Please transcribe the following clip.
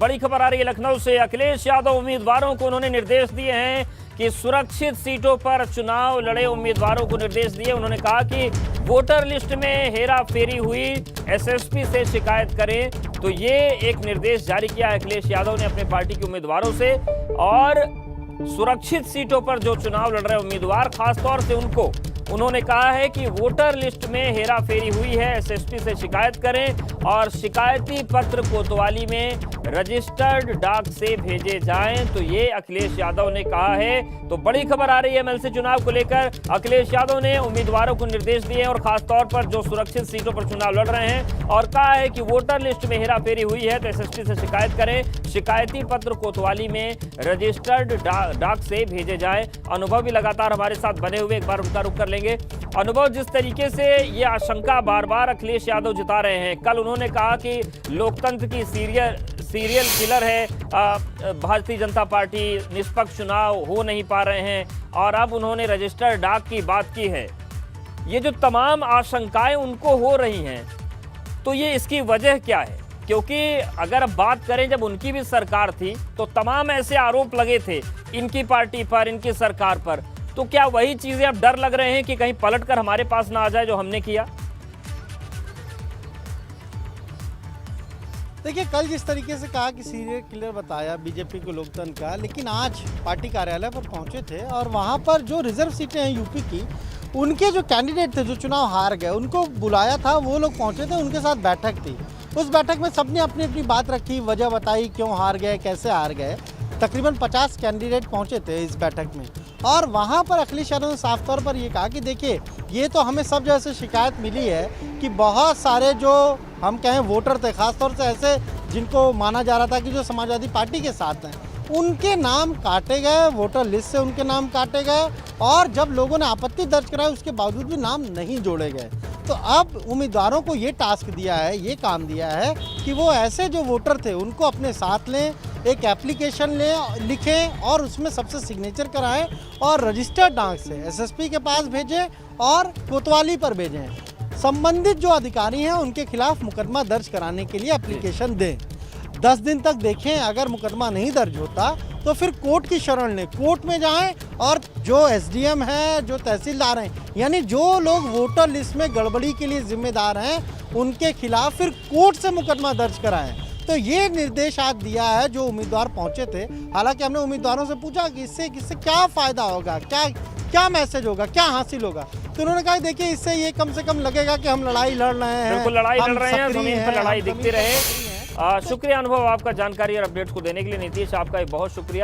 बड़ी खबर आ रही है लखनऊ से। अखिलेश यादव उम्मीदवारों को उन्होंने निर्देश दिए हैं कि सुरक्षित सीटों पर चुनाव लड़े। उम्मीदवारों को निर्देश दिए, उन्होंने कहा कि वोटर लिस्ट में हेरा फेरी हुई, एसएसपी से शिकायत करें। तो ये एक निर्देश जारी किया है अखिलेश यादव ने अपने पार्टी के उम्मीदवारों से। और सुरक्षित सीटों पर जो चुनाव लड़ रहे उम्मीदवार, खासतौर से उनको उन्होंने कहा है कि वोटर लिस्ट में हेरा फेरी हुई है, एसएसपी से शिकायत करें और शिकायती पत्र कोतवाली में रजिस्टर्ड डाक से भेजे जाएं। तो ये अखिलेश यादव ने कहा है। तो बड़ी खबर आ रही है एमएलसी चुनाव को लेकर। अखिलेश यादव ने उम्मीदवारों को निर्देश दिए और खासतौर पर जो सुरक्षित सीटों पर चुनाव लड़ रहे हैं, और कहा है कि वोटर लिस्ट में हेरा फेरी हुई है तो एसएसपी से शिकायत करें, शिकायती पत्र कोतवाली में रजिस्टर्ड डाक से भेजे जाएं। अनुभव भी लगातार हमारे साथ बने हुए, एक बार उनका रुख कर लेंगे। अनुभव, जिस तरीके से ये आशंका बार बार अखिलेश यादव जता रहे हैं, कल उन्होंने कहा कि लोकतंत्र की सीरियल किलर है भारतीय जनता पार्टी, निष्पक्ष चुनाव हो नहीं पा रहे हैं, और अब उन्होंने रजिस्टर्ड डाक की बात की है। ये जो तमाम आशंकाएं उनको हो रही हैं, तो ये इसकी वजह क्या है? क्योंकि अगर बात करें, जब उनकी भी सरकार थी तो तमाम ऐसे आरोप लगे थे इनकी पार्टी पर, इनकी सरकार पर। तो क्या वही चीजें अब डर लग रहे हैं कि कहीं पलटकर हमारे पास ना आ जाए जो हमने किया? देखिए, कल जिस तरीके से कहा कि सीरियल किलर बताया बीजेपी को लोकतंत्र का, लेकिन आज पार्टी कार्यालय पर पहुंचे थे और वहां पर जो रिजर्व सीटें हैं यूपी की, उनके जो कैंडिडेट थे जो चुनाव हार गए, उनको बुलाया था, वो लोग पहुंचे थे, उनके साथ बैठक थी। उस बैठक में सबने अपनी अपनी बात रखी, वजह बताई क्यों हार गए, कैसे हार गए। तकरीबन 50 कैंडिडेट पहुंचे थे इस बैठक में, और वहां पर अखिलेश यादव ने साफ तौर पर ये कहा कि देखिए, ये तो हमें सब जगह से शिकायत मिली है कि बहुत सारे जो हम कहें वोटर थे, खासतौर से ऐसे जिनको माना जा रहा था कि जो समाजवादी पार्टी के साथ हैं, उनके नाम काटे गए, वोटर लिस्ट से उनके नाम काटे गए, और जब लोगों ने आपत्ति दर्ज कराई उसके बावजूद भी नाम नहीं जोड़े गए। तो अब उम्मीदवारों को ये टास्क दिया है, ये काम दिया है कि वो ऐसे जो वोटर थे उनको अपने साथ लें, एक एप्लीकेशन लिखें और उसमें सबसे सिग्नेचर कराएं और रजिस्टर्ड डाक से एसएसपी के पास भेजें और कोतवाली पर भेजें। संबंधित जो अधिकारी हैं उनके खिलाफ मुकदमा दर्ज कराने के लिए एप्लीकेशन दें। 10 दिन तक देखें, अगर मुकदमा नहीं दर्ज होता तो फिर कोर्ट की शरण लें, कोर्ट में जाएं और जो एसडीएम है, जो तहसीलदार हैं, यानी जो लोग वोटर लिस्ट में गड़बड़ी के लिए जिम्मेदार हैं, उनके खिलाफ फिर कोर्ट से मुकदमा दर्ज कराएं। तो ये निर्देश आज दिया है जो उम्मीदवार पहुंचे थे। हालांकि हमने उम्मीदवारों से पूछा कि इससे क्या फ़ायदा होगा, क्या मैसेज होगा, क्या हासिल होगा। तो उन्होंने कहा देखिए, इससे ये कम से कम लगेगा कि हम लड़ाई लड़ रहे हैं, बिल्कुल लड़ाई लड़ रहे हैं, जमीन पर लड़ाई दिखती रहे। शुक्रिया अनुभव, आपका जानकारी और अपडेट्स को देने के लिए। नीतीश, आपका बहुत शुक्रिया।